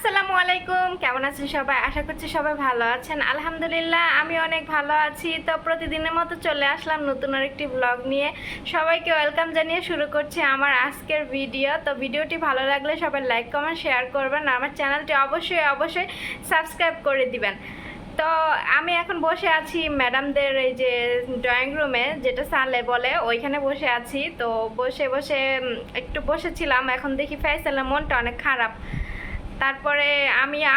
আসসালামু আলাইকুম, কেমন আছেন সবাই? আশা করছি সবাই ভালো আছেন। আলহামদুলিল্লাহ আমি অনেক ভালো আছি। তো প্রতিদিনের মতো চলে আসলাম নতুন আরেকটি ব্লগ নিয়ে। সবাইকে ওয়েলকাম জানিয়ে শুরু করছি আমার আজকের ভিডিও। তো ভিডিওটি ভালো লাগলে সবাই লাইক কমেন্ট শেয়ার করবেন, আমার চ্যানেলটি অবশ্যই অবশ্যই সাবস্ক্রাইব করে দিবেন। তো আমি এখন বসে আছি ম্যাডামদের এই যে ড্রয়িং রুমে, যেটা সালে বলে, ওইখানে বসে আছি। তো বসে বসে একটু বসেছিলাম, এখন দেখি ফয়সালের মনটা অনেক খারাপ। তারপরে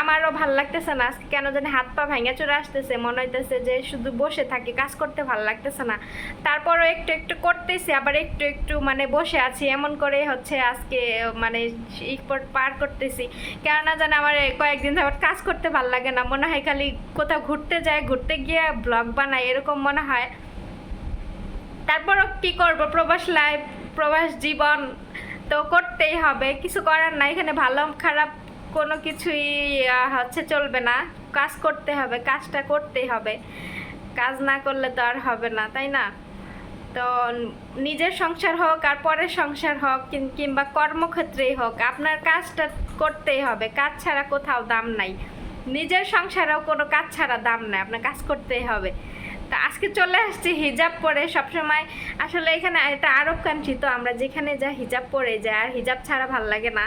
আমারও ভাল লাগতেছে না আজকে, কেন জানি হাত পা ভাঙা চলে আসতেছে, মনে হইতেছে যে শুধু বসে থাকি, কাজ করতে ভাল লাগতেছে না। তারপরও একটু একটু করতেছি, আবার একটু একটু মানে বসে আছি, এমন করে হচ্ছে আজকে মানে পার করতেছি। কেননা জানি আমার কয়েকদিন যাবত কাজ করতে ভাল লাগে না, মনে হয় খালি কোথাও ঘুরতে যায়, ঘুরতে গিয়ে ব্লগ বানাই, এরকম মনে হয়। তারপরও কি করব, প্রবাস লাইফ, প্রবাস জীবন, তো করতেই হবে, কিছু করার নাই। এখানে ভালো খারাপ কোনো কিছুই হচ্ছে চলবে না, কাজ করতে হবে, কাজটা করতেই হবে, কাজ না করলে তো আর হবে না, তাই না? তো নিজের সংসার হোক আর পরের সংসার হোক কিংবা কর্মক্ষেত্রেই হোক, আপনার কাজটা করতেই হবে, কাজ ছাড়া কোথাও দাম নাই। নিজের সংসারেও কোনো কাজ ছাড়া দাম নাই, আপনার কাজ করতেই হবে। তো আজকে চলে আসছি হিজাব পরে। সবসময় আসলে এখানে এটা আরব কান্ট্রি, তো আমরা যেখানে যা হিজাব পরে যাই, আর হিজাব ছাড়া ভাল লাগে না,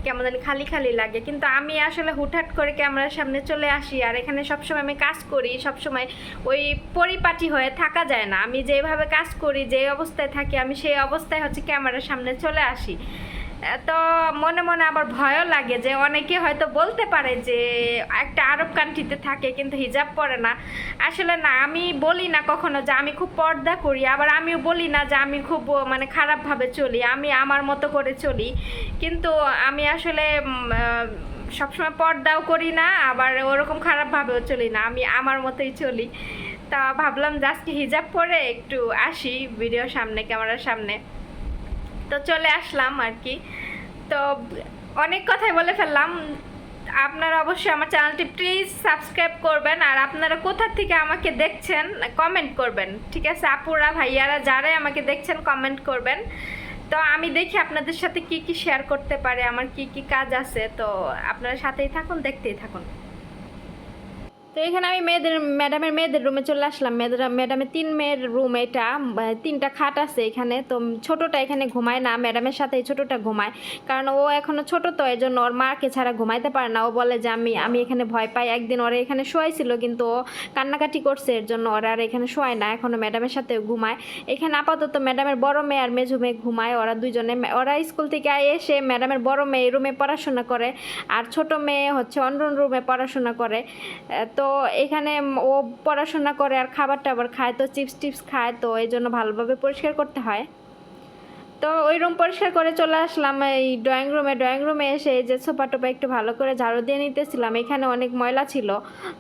কেমন জানি খালি খালি লাগে। কিন্তু আমি আসলে হুটহাট করে ক্যামেরার সামনে চলে আসি, আর এখানে সবসময় আমি কাজ করি, সবসময় ওই পরিপাটি হয়ে থাকা যায় না। আমি যেভাবে কাজ করি, যে অবস্থায় থাকি, আমি সেই অবস্থায় হচ্ছে ক্যামেরার সামনে চলে আসি। তো মনে মনে আবার ভয়ও লাগে যে অনেকে হয়তো বলতে পারে যে একটা আরব কান্ট্রিতে থাকে কিন্তু হিজাব পরে না। আসলে না, আমি বলি না কখনো যে আমি খুব পর্দা করি, আবার আমিও বলি না যে আমি খুব মানে খারাপভাবে চলি, আমি আমার মতো করে চলি। কিন্তু আমি আসলে সবসময় পর্দাও করি না, আবার ওরকম খারাপভাবেও চলি না, আমি আমার মতোই চলি। তা ভাবলাম যে আজকে হিজাব পরে একটু আসি ভিডিওর সামনে, ক্যামেরার সামনে। তো চলে আসলাম আর কি। তো অনেক কথাই বলে ফেললাম। আপনারা অবশ্যই আমার চ্যানেলটি প্লিজ সাবস্ক্রাইব করবেন, আর আপনারা কোথা থেকে আমাকে দেখছেন কমেন্ট করবেন, ঠিক আছে? আপুরা ভাইয়ারা যারাই আমাকে দেখছেন কমেন্ট করবেন। তো আমি দেখি আপনাদের সাথে কি কি শেয়ার করতে পারে, আমার কি কি কাজ আছে। তো আপনারা সাথেই থাকুন, দেখতেই থাকুন। তো এখানে আমি ম্যাডামের মেয়েদের রুমে চলে আসলাম। ম্যাডামের 3 মেয়ের রুম এটা, 3টা খাট আছে এখানে। তো ছোটোটা এখানে ঘুমায় না, ম্যাডামের সাথে এই ছোটোটা ঘুমায়, কারণ ও এখনও ছোটো, তো এই জন্য ওর মাকে ছাড়া ঘুমাইতে পারে না। ও বলে যে আমি এখানে ভয় পাই। একদিন ওরা এখানে শোয়াইছিল, কিন্তু ও কান্নাকাটি করছে, এর জন্য ওরা আর এখানে শোয়ায় না, এখনও ম্যাডামের সাথে ঘুমায়। এখানে আপাতত ম্যাডামের বড় মেয়ে আর মেজো মেয়ে ঘুমায়, ওরা দুজনে। ওরা স্কুল থেকে এসে ম্যাডামের বড় মেয়ে রুমে পড়াশোনা করে, আর ছোট মেয়ে হচ্ছে অন্য রুমে পড়াশোনা করে। তো এখানে ও পড়াশোনা করে আর খাবার টাবার খায়, তো চিপস টিপস খায়, তো এই জন্য ভালোভাবে পরিষ্কার করতে হয়। তো ওই রুম পরিষ্কার করে চলে আসলাম এই ড্রয়িং রুমে এসে এই যে সোফা টোপা একটু ভালো করে ঝাড়ু দিয়ে নিতেছিলাম। এখানে অনেক ময়লা ছিল,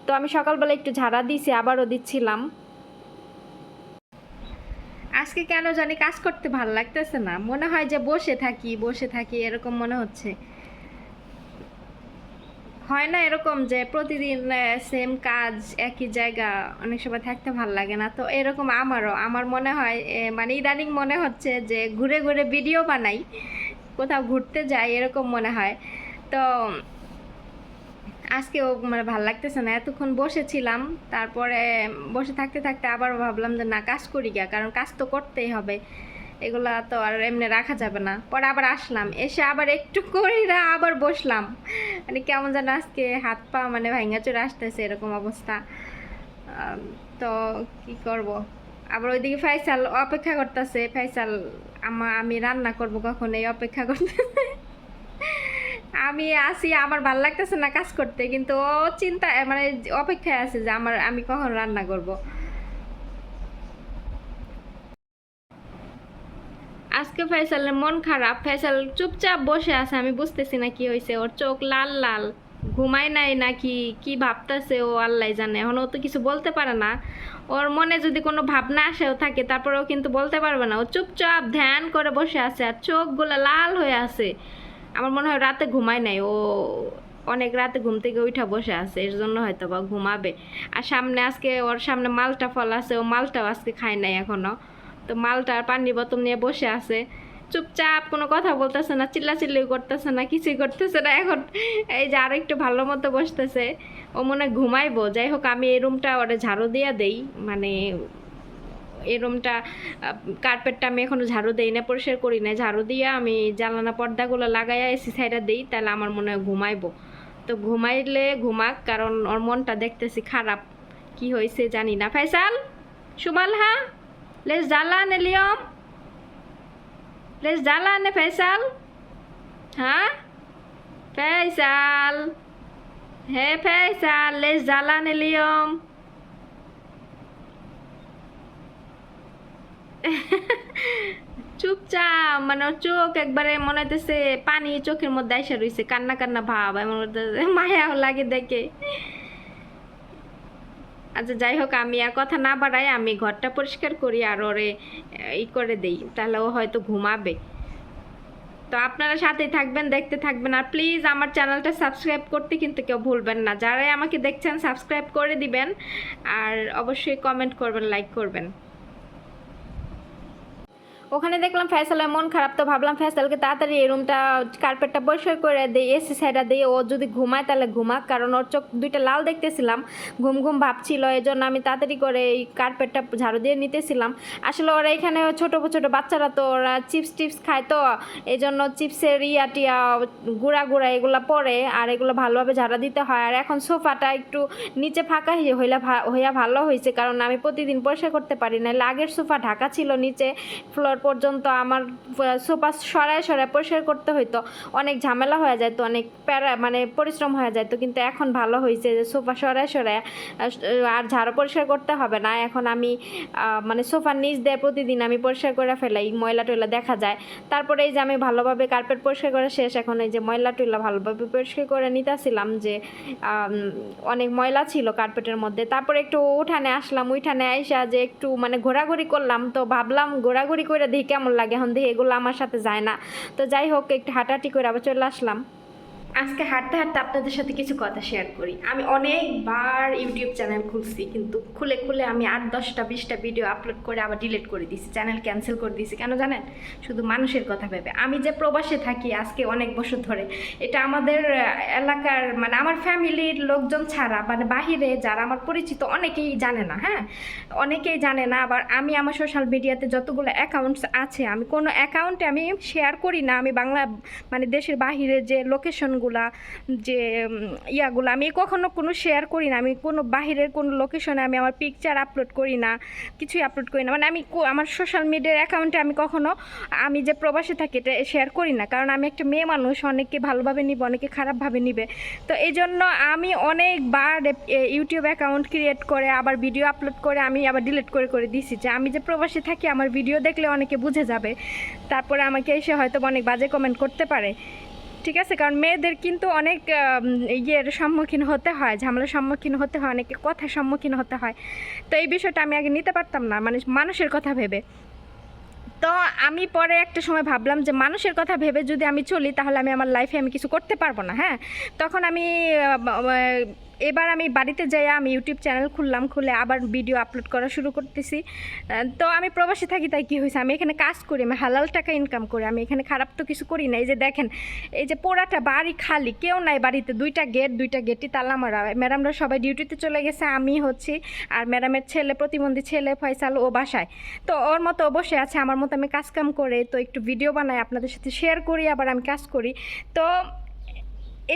তো আমি সকালবেলা একটু ঝাড়া দিয়েছি, আবারও দিচ্ছিলাম। আজকে কেন জানি কাজ করতে ভালো লাগতেছে না, মনে হয় যে বসে থাকি বসে থাকি, এরকম মনে হচ্ছে। হয় না এরকম যে প্রতিদিন সেম কাজ, একই জায়গা, অনেক সময় থাকতে ভালো লাগে না? তো এরকম আমার মনে হয় মানে ইদানিং মনে হচ্ছে যে ঘুরে ঘুরে ভিডিও বানাই, কোথাও ঘুরতে যাই, এরকম মনে হয়। তো আজকেও মানে ভালো লাগতেছে না, এতক্ষণ বসেছিলাম, তারপরে বসে থাকতে থাকতে আবার ভাবলাম যে না, কাজ করি গা, কারণ কাজ তো করতেই হবে, এগুলা তো আর এমনি রাখা যাবে না। পরে আবার আসলাম, এসে আবার একটু করি না, আবার বসলাম। মানে কেমন যেন আজকে হাত পা মানে ভাঙা চলে আসতেছে, এরকম অবস্থা। তো কি করব, আবার ওইদিকে ফয়সাল অপেক্ষা করতেছে। ফয়সাল আমি রান্না করব কখন, এই অপেক্ষা করতেছে। আমি আসি, আমার ভাল লাগতেছে না কাজ করতে, কিন্তু ও চিন্তা মানে অপেক্ষায় আছে যে আমি কখন রান্না করব। আজকে ফয়সালের মন খারাপ, ফয়সাল চুপচাপ বসে আছে, আমি বুঝতেছি না কি হয়েছে, ওর চোখ লাল লাল, ঘুমায় নাই নাকি কি ভাবতেছে ও আল্লাহ জানে। এখন ও তো কিছু বলতে পারে না, ওর মনে যদি কোনো ভাবনা আসেও থাকে তারপরেও কিন্তু বলতে পারবে না। ও চুপচাপ ধ্যান করে বসে আছে, আর চোখগুলো লাল হয়ে আছে। আমার মনে হয় রাতে ঘুমায় নাই ও, অনেক রাতে ঘুম থেকে উঠা বসে আছে, এর জন্য হয়তো বা ঘুমাবে। আর সামনে আজকে ওর সামনে মালটা ফল আছে, ও মালটাও আজকে খায় নাই এখনো। তো মালটা আর পানির বোতল নিয়ে বসে আছে, চুপচাপ, কোনো কথা বলতেছে না, চিল্লাচিল্লি করতেছে না, কিছুই করতেছে না। এখন এই যে আর একটু ভালো মতো বসতেছে, ও মনে হয় ঘুমাইবো। যাই হোক, আমি এই রুমটা ওরে ঝাড়ু দিয়া দেই, মানে এই রুমটা কার্পেটটা আমি এখনো ঝাড়ু দেই না, পরিষ্কার করি না। ঝাড়ু দিয়ে আমি জানালা পর্দাগুলো লাগাইয়া এসি সাইডা দিই, তাহলে আমার মনে হয় ঘুমাইবো। তো ঘুমাইলে ঘুমাক, কারণ ওর মনটা দেখতেছি খারাপ, কি হয়েছে জানি না। ফাইসাল, সুমাল, হ্যাঁ লেস jalan اليوم লেস jalan ফাইসাল, হ্যাঁ ফাইসাল, হে ফাইসাল লেস jalan اليوم। চুপচাপ, মানে ওর চোখ একবারে মনে হইতেছে পানি চোখের মধ্যে আইসা রয়েছে, কান্না কান্না ভাব, এমন মায়াও লাগে দেখে। আচ্ছা যাই হোক, আমি আর কথা না বাড়াই, আমি ঘরটা পরিষ্কার করি আর ওরে ই করে দেই, তাহলে ও হয়তো ঘুমাবে। তো আপনারা সাথেই থাকবেন, দেখতে থাকবেন, আর প্লিজ আমার চ্যানেলটা সাবস্ক্রাইব করতে কিন্তু কেউ ভুলবেন না। যারাই আমাকে দেখছেন সাবস্ক্রাইব করে দিবেন, আর অবশ্যই কমেন্ট করবেন, লাইক করবেন। ওখানে দেখলাম ফয়সালের মন খারাপ, তো ভাবলাম ফয়সালকে তাড়াতাড়ি এই রুমটা কার্পেটটা পরিষ্কার করে দিই, এসি সাইডা দিয়ে ও যদি ঘুমায় তাহলে ঘুমাক, কারণ ওর চোখ দুইটা লাল দেখতেছিলাম, ঘুম ঘুম ভাবছিল, এই জন্য আমি তাড়াতাড়ি করে এই কার্পেটটা ঝাড়ু দিয়ে নিতেছিলাম। আসলে ওরা এখানে ছোটো ছোটো বাচ্চারা, তো ওরা চিপস টিপস খায়, তো এই জন্য চিপসের ইয়া টিয়া গুঁড়া গুঁড়া এগুলো পরে, আর এগুলো ভালোভাবে ঝাড়া দিতে হয়। আর এখন সোফাটা একটু নিচে ফাঁকা হইয়া ভালো হয়েছে, কারণ আমি প্রতিদিন পরিষ্কার করতে পারি না। আগের সোফা ঢাকা ছিল নিচে ফ্লোর পর্যন্ত, আমার সোফা সরায় সরায় পরিষ্কার করতে হইতো, অনেক ঝামেলা হয়ে যায়, তো অনেক মানে পরিশ্রম হয়ে যায়। তো কিন্তু এখন ভালো হয়েছে যে সোফা সরায় সরায় আর ঝাড়ু পরিষ্কার করতে হবে না। এখন আমি মানে সোফার নিচ দিয়ে প্রতিদিন আমি পরিষ্কার করে ফেলাই, ময়লা টয়লা দেখা যায়। তারপরে এই যে আমি ভালোভাবে কার্পেট পরিষ্কার করা শেষ, এখন এই যে ময়লা টয়লা ভালোভাবে পরিষ্কার করে নিতেছিলাম, যে অনেক ময়লা ছিল কার্পেটের মধ্যে। তারপরে একটু উঠানে আসলাম, উঠানে আইসা যে একটু মানে ঘোরাঘুরি করলাম, তো ভাবলাম ঘোরাঘুরি করে দেখি কেমন লাগে, এখন দেখি এগুলো আমার সাথে যায় না। তো যাই হোক, একটু হাঁটাহাঁটি করে আবার চলে আসলাম। আজকে হাঁটতে হাঁটতে আপনাদের সাথে কিছু কথা শেয়ার করি। আমি অনেকবার ইউটিউব চ্যানেল খুলছি, কিন্তু খুলে খুলে আমি 8-10-20টা ভিডিও আপলোড করে আবার ডিলিট করে দিয়েছি, চ্যানেল ক্যান্সেল করে দিয়েছি। কেন জানেন? শুধু মানুষের কথা ভেবে। আমি যে প্রবাসে থাকি আজকে অনেক বছর ধরে, এটা আমাদের এলাকার মানে আমার ফ্যামিলির লোকজন ছাড়া, মানে বাহিরে যারা আমার পরিচিত অনেকেই জানে না। হ্যাঁ, অনেকেই জানে না। আবার আমি আমার সোশ্যাল মিডিয়াতে যতগুলো অ্যাকাউন্টস আছে, আমি কোনো অ্যাকাউন্টে আমি শেয়ার করি না আমি বাংলা মানে দেশের বাহিরে যে লোকেশন যে ইয়াগুলো আমি কখনো কোনো শেয়ার করি না। আমি কোনো বাহিরের কোনো লোকেশনে আমি আমার পিকচার আপলোড করি না, কিছুই আপলোড করি না। মানে আমি আমার সোশ্যাল মিডিয়ার অ্যাকাউন্টে আমি কখনো আমি যে প্রবাসে থাকি এটা শেয়ার করি না, কারণ আমি একটা মেয়ে মানুষ, অনেকে ভালোভাবে নিবে, অনেকে খারাপভাবে নিবে। তো এই জন্য আমি অনেকবার ইউটিউব অ্যাকাউন্ট ক্রিয়েট করে আবার ভিডিও আপলোড করে আমি আবার ডিলিট করে করে দিছি, যে আমি যে প্রবাসে থাকি আমার ভিডিও দেখলে অনেকে বুঝে যাবে, তারপরে আমাকে এসে হয়তো অনেক বাজে কমেন্ট করতে পারে। ঠিক আছে, কারণ মেয়েদের কিন্তু অনেক ইয়ের সম্মুখীন হতে হয়, ঝামেলার সম্মুখীন হতে হয়, অনেকে কথার সম্মুখীন হতে হয়। তো এই বিষয়টা আমি আগে নিতে পারতাম না, মানে মানুষের কথা ভেবে। তো আমি পরে একটা সময় ভাবলাম যে মানুষের কথা ভেবে যদি আমি চলি, তাহলে আমি আমার লাইফে আমি কিছু করতে পারবো না। হ্যাঁ, তখন আমি এবার আমি বাড়িতে যাই, আমি ইউটিউব চ্যানেল খুললাম, খুলে আবার ভিডিও আপলোড করা শুরু করতেছি। তো আমি প্রবাসী থাকি, তাই কী হয়েছে, আমি এখানে কাজ করি, আমি হালাল টাকা ইনকাম করি, আমি এখানে খারাপ তো কিছু করি না। এই যে দেখেন, এই যে পোড়াটা বাড়ি খালি, কেউ নাই বাড়িতে, দুইটা গেটই তালা মারা। ম্যাডামরা সবাই ডিউটিতে চলে গেছে, আমি হচ্ছি আর ম্যাডামের ছেলে, প্রতিবন্ধী ছেলে ফয়সাল, ও বাসায়। তো ওর মতো বসে আছে, আমার মতো আমি কাজকাম করে তো একটু ভিডিও বানাই, আপনাদের সাথে শেয়ার করি, আবার আমি কাজ করি। তো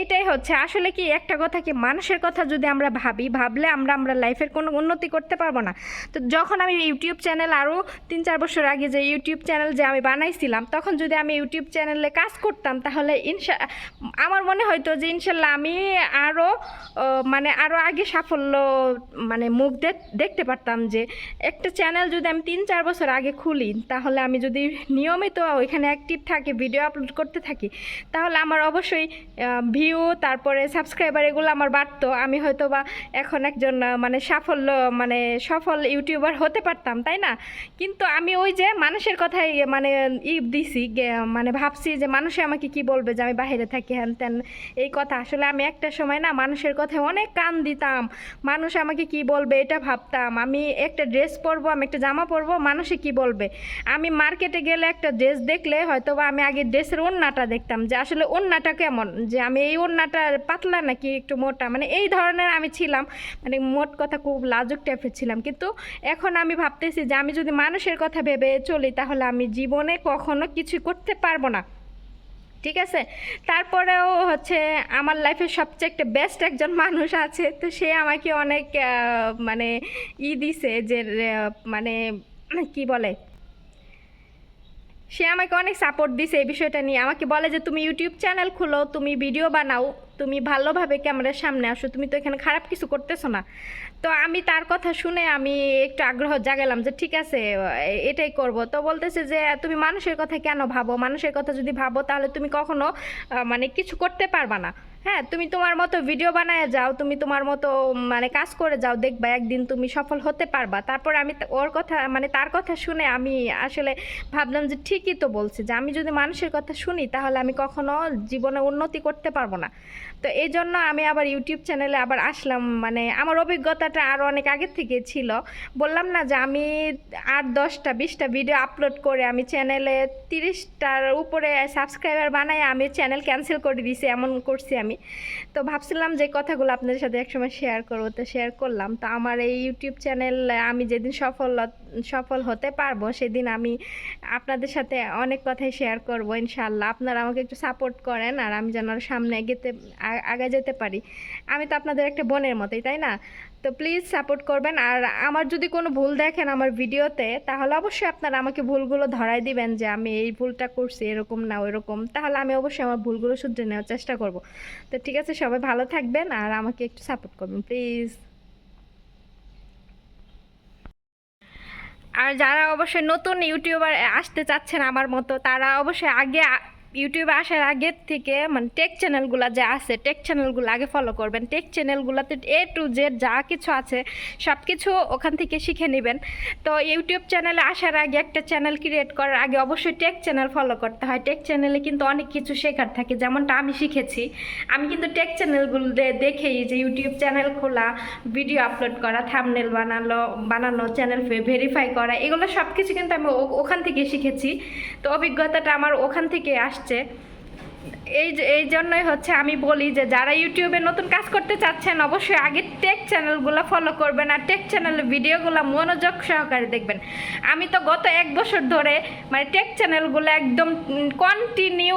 এটাই হচ্ছে আসলে কি, একটা কথা কি, মানুষের কথা যদি আমরা ভাবলে আমরা লাইফের কোনো উন্নতি করতে পারবো না। তো যখন আমি ইউটিউব চ্যানেল আরও 3-4 বছর আগে যে ইউটিউব চ্যানেল যে আমি বানাইছিলাম, তখন যদি আমি ইউটিউব চ্যানেলে কাজ করতাম, তাহলে আমার মনে হয়তো যে ইনশাল্লাহ আমি আরও আগে সাফল্য মানে মুখ দেখতে পারতাম। যে একটা চ্যানেল যদি আমি 3-4 বছর আগে খুলি, তাহলে আমি যদি নিয়মিত ওইখানে অ্যাক্টিভ থাকি, ভিডিও আপলোড করতে থাকি, তাহলে আমার অবশ্যই ভিউ তারপরে সাবস্ক্রাইবার এগুলো আমার বাড়তো, আমি হয়তো বা এখন একজন মানে সফল ইউটিউবার হতে পারতাম, তাই না? কিন্তু আমি ওই যে মানুষের কথাই মানে দিছি, মানে ভাবছি যে মানুষে আমাকে কি বলবে যে আমি বাইরে থাকি হ্যান ত্যান এই কথা। আসলে আমি একটা সময় না মানুষের কথায় অনেক কান দিতাম, মানুষ আমাকে কি বলবে এটা ভাবতাম। আমি একটা ড্রেস পরবো, আমি একটা জামা পরবো, মানুষে কি বলবে। আমি মার্কেটে গেলে একটা ড্রেস দেখলে হয়তো বা আমি আগে ড্রেসের ওড়নাটা দেখতাম যে আসলে ওড়নাটা কেমন, যে আমি এই ওড়নাটা পাতলা নাকি একটু মোটা, মানে এই ধরনের আমি ছিলাম, মানে মোট কথা খুব লাজুক টাইপের ছিলাম। কিন্তু এখন আমি ভাবতেছি যে আমি যদি মানুষের কথা ভেবে চলি তাহলে আমি জীবনে কখনো কিছু করতে পারবো না, ঠিক আছে? তারপরেও হচ্ছে আমার লাইফের সবচেয়ে একটা বেস্ট একজন মানুষ আছে, তো সে আমাকে অনেক মানে দিছে যে মানে কি বলে, সে আমাকে অনেক সাপোর্ট দিছে এই বিষয়টা নিয়ে। আমাকে বলে যে তুমি ইউটিউব চ্যানেল খুলো, তুমি ভিডিও বানাও, তুমি ভালোভাবে ক্যামেরার সামনে আসো, তুমি তো এখানে খারাপ কিছু করতেছো না। তো আমি তার কথা শুনে আমি একটু আগ্রহ জাগালাম যে ঠিক আছে এটাই করব। তো বলতেছে যে তুমি মানুষের কথা কেন ভাবো, মানুষের কথা যদি ভাবো তাহলে তুমি কখনো মানে কিছু করতে পারবা না। হ্যাঁ, তুমি তোমার মতো ভিডিও বানায় যাও, তুমি তোমার মতো মানে কাজ করে যাও, দেখবা একদিন তুমি সফল হতে পারবা। তারপর আমি ওর কথা মানে তার কথা শুনে আমি আসলে ভাবলাম যে ঠিকই তো বলছে, যে আমি যদি মানুষের কথা শুনি তাহলে আমি কখনো জীবনে উন্নতি করতে পারবো না। তো এই জন্য আমি আবার ইউটিউব চ্যানেলে আবার আসলাম। মানে আমার অভিজ্ঞতাটা আরও অনেক আগের থেকে ছিল। বললাম না যে আমি 8, 10, 20টা ভিডিও আপলোড করে আমি চ্যানেলে 30টার উপরে সাবস্ক্রাইবার বানাই আমি চ্যানেল ক্যান্সেল করে দিয়েছি, এমন করছি আমি। তো ভাবছিলাম যে কথাগুলো আপনাদের সাথে একসময় শেয়ার করবো, তো শেয়ার করলাম। তো আমার এই ইউটিউব চ্যানেল আমি যেদিন সফল হতে পারবো সেদিন আমি আপনাদের সাথে অনেক কথাই শেয়ার করব ইনশাআল্লাহ। আপনারা আমাকে একটু সাপোর্ট করেন আর আমি যেন আরো সামনে আগে যেতে পারি। আমি তো আপনাদের একটা বোনের মতোই, তাই না? তো প্লিজ সাপোর্ট করবেন। আর আমার যদি কোনো ভুল দেখেন আমার ভিডিওতে তাহলে অবশ্যই আপনারা আমাকে ভুলগুলো ধরাই দিবেন যে আমি এই ভুলটা করছি, এরকম না ওইরকম, তাহলে আমি অবশ্যই আমার ভুলগুলো শুধরে নেওয়ার চেষ্টা করব। তো ঠিক আছে, সবাই ভালো থাকবেন আর আমাকে একটু সাপোর্ট করবেন প্লিজ। আর যারা অবশ্যই নতুন ইউটিউবার আসতে চাচ্ছেন আমার মতো, তারা অবশ্যই আগে ইউটিউবে আসার আগের থেকে মানে টেক চ্যানেলগুলো যে আছে, টেক চ্যানেলগুলো আগে ফলো করবেন। টেক চ্যানেলগুলোতে A to Z যা কিছু আছে সব কিছু ওখান থেকে শিখে নেবেন। তো ইউটিউব চ্যানেলে আসার আগে, একটা চ্যানেল ক্রিয়েট করার আগে অবশ্যই টেক চ্যানেল ফলো করতে হয়। টেক চ্যানেলে কিন্তু অনেক কিছু শেখার থাকে, যেমনটা আমি শিখেছি। আমি কিন্তু টেক চ্যানেলগুলো দেখেই যে ইউটিউব চ্যানেল খোলা, ভিডিও আপলোড করা, থাম্বনেল বানানো, চ্যানেল ভেরিফাই করা, এগুলো সব কিছু কিন্তু আমি ওখান থেকে শিখেছি। তো অভিজ্ঞতাটা আমার ওখান থেকে আসছে। এই জন্যই হচ্ছে আমি বলি যে যারা ইউটিউবে নতুন কাজ করতে চাচ্ছেন অবশ্যই আগে টেক চ্যানেলগুলো ফলো করবেন আর টেক চ্যানেলের ভিডিওগুলো মনোযোগ সহকারে দেখবেন। আমি তো গত 1 বছর ধরে মানে টেক চ্যানেলগুলো একদম কন্টিনিউ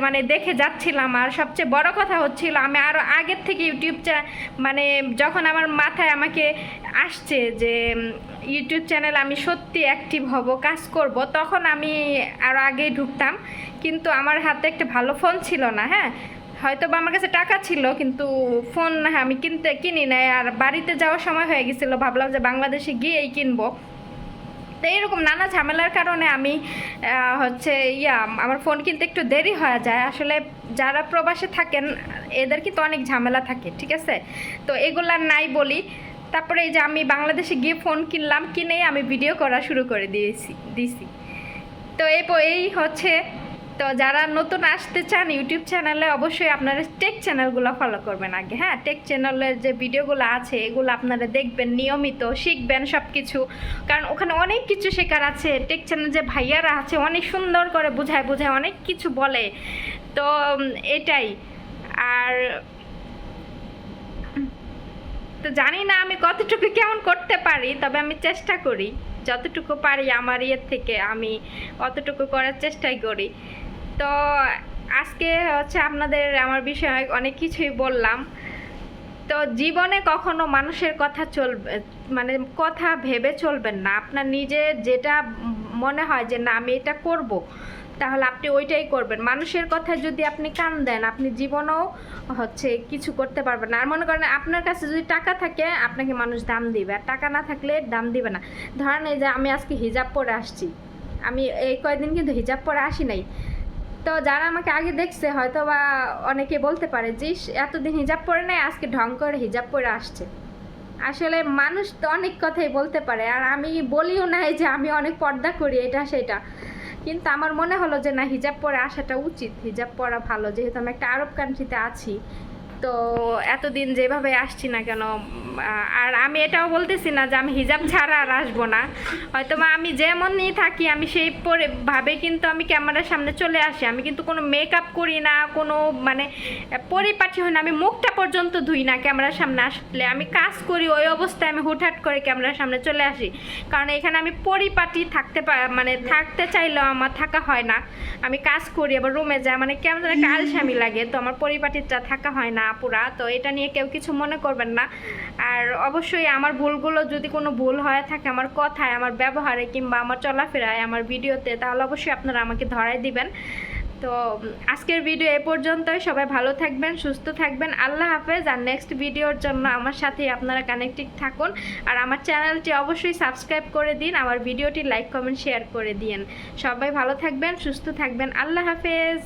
মানে দেখে যাচ্ছিলাম। আর সবচেয়ে বড় কথা হচ্ছিল আমি আরও আগের থেকে ইউটিউব মানে যখন আমার মাথায় আমাকে আসছে যে ইউটিউব চ্যানেল আমি সত্যি অ্যাক্টিভ হব, কাজ করব, তখন আমি আরও আগেই ঢুকতাম। কিন্তু আমার হাতে একটা ভালো ফোন ছিল না। হ্যাঁ, হয়তো বা আমার কাছে টাকা ছিল কিন্তু ফোন আমি কিনি নাই। আর বাড়িতে যাওয়ার সময় হয়ে গেছিলো, ভাবলাম যে বাংলাদেশে গিয়েই কিনবো। তো এইরকম নানা ঝামেলার কারণে আমি হচ্ছে আমার ফোন কিনতে একটু দেরি হয়ে যায়। আসলে যারা প্রবাসে থাকেন এদের কিন্তু অনেক ঝামেলা থাকে, ঠিক আছে? তো এগুলা নাই বলি। তারপরে এই যে আমি বাংলাদেশে গিয়ে ফোন কিনলাম, কিনেই আমি ভিডিও করা শুরু করে দিয়েছি। তো এই হচ্ছে, তো যারা নতুন আসতে চান ইউটিউব চ্যানেলে অবশ্যই আপনারা টেক চ্যানেলগুলো ফলো করবেন আগে। হ্যাঁ, টেক চ্যানেলের যে ভিডিওগুলো আছে এগুলো আপনারা দেখবেন, নিয়মিত শিখবেন সব কিছু, কারণ ওখানে অনেক কিছু শেখার আছে। টেক চ্যানেল যে ভাইয়ারা আছে অনেক সুন্দর করে বোঝায় অনেক কিছু বলে। তো এটাই। আর তো জানি না আমি কতটুকু কেমন করতে পারি, তবে আমি চেষ্টা করি যতটুকু পারি আমার থেকে আমি অতটুকু করার চেষ্টাই করি। তো আজকে হচ্ছে আপনাদের আমার বিষয়ে অনেক কিছুই বললাম। তো জীবনে কখনো মানুষের কথা মানে কথা ভেবে চলবেন না। আপনার নিজের যেটা মনে হয় যে না আমি এটা করব, তাহলে আপনি ওইটাই করবেন। মানুষের কথায় যদি আপনি কান দেন আপনি জীবনেও হচ্ছে কিছু করতে পারবেন না। আর মনে করেন আপনার কাছে যদি টাকা থাকে আপনাকে মানুষ দাম দিবে, আর টাকা না থাকলে দাম দিবে না। ধরেন এই যে আমি আজকে হিজাব পরে আসছি, আমি এই কয়েকদিন কিন্তু হিজাব পরে আসি নাই। তো যারা আমাকে আগে দেখছে হয়তো বা অনেকে বলতে পারে যে এতদিন হিজাব পরে নাই, আজকে ঢং করে হিজাব পরে আসছে। আসলে মানুষ তো অনেক কথাই বলতে পারে, আর আমি বলিও নাই যে আমি অনেক পর্দা করি এটা সেটা, কিন্তু আমার মনে হলো যে না, হিজাব পরে আসাটা উচিত, হিজাব পরা ভালো, যেহেতু আমি একটা আরব কান্ট্রিতে আছি। তো এতদিন যেভাবে আসছি না কেন, আর আমি এটাও বলতেছি না যে আমি হিজাব ছাড়া আর আসবো না, হয়তো বা আমি যেমনই থাকি আমি সেই পরে ভাবে কিন্তু আমি ক্যামেরার সামনে চলে আসি। আমি কিন্তু কোনো মেকআপ করি না, কোনো মানে পরিপাটি হই না, আমি মুখটা পর্যন্ত ধুই না ক্যামেরার সামনে আসলে। আমি কাজ করি ওই অবস্থায় আমি হুটহাট করে ক্যামেরার সামনে চলে আসি, কারণ এখানে আমি পরিপাটি মানে থাকতে চাইলেও আমার থাকা হয় না। আমি কাজ করি আবার রুমে যাই, মানে কেমন একটা আলসামি লাগে, তো আমার পরিপাটিটা থাকা হয় না পুরা। তো এটা নিয়ে কেউ কিছু মনে করবেন না। আর অবশ্যই আমার ভুলগুলো যদি কোনো ভুল হয়ে থাকে আমার কথায়, আমার ব্যবহারে কিংবা আমার চলাফেরায়, আমার ভিডিওতে, তাহলে অবশ্যই আপনারা আমাকে ধরাই দিবেন। তো আজকের ভিডিও এ পর্যন্তই। সবাই ভালো থাকবেন, সুস্থ থাকবেন, আল্লাহ হাফেজ। আর নেক্সট ভিডিওর জন্য আমার সাথেই আপনারা কানেক্টেড থাকুন, আর আমার চ্যানেলটি অবশ্যই সাবস্ক্রাইব করে দিন, আমার ভিডিওটি লাইক কমেন্ট শেয়ার করে দিন। সবাই ভালো থাকবেন, সুস্থ থাকবেন, আল্লাহ হাফেজ।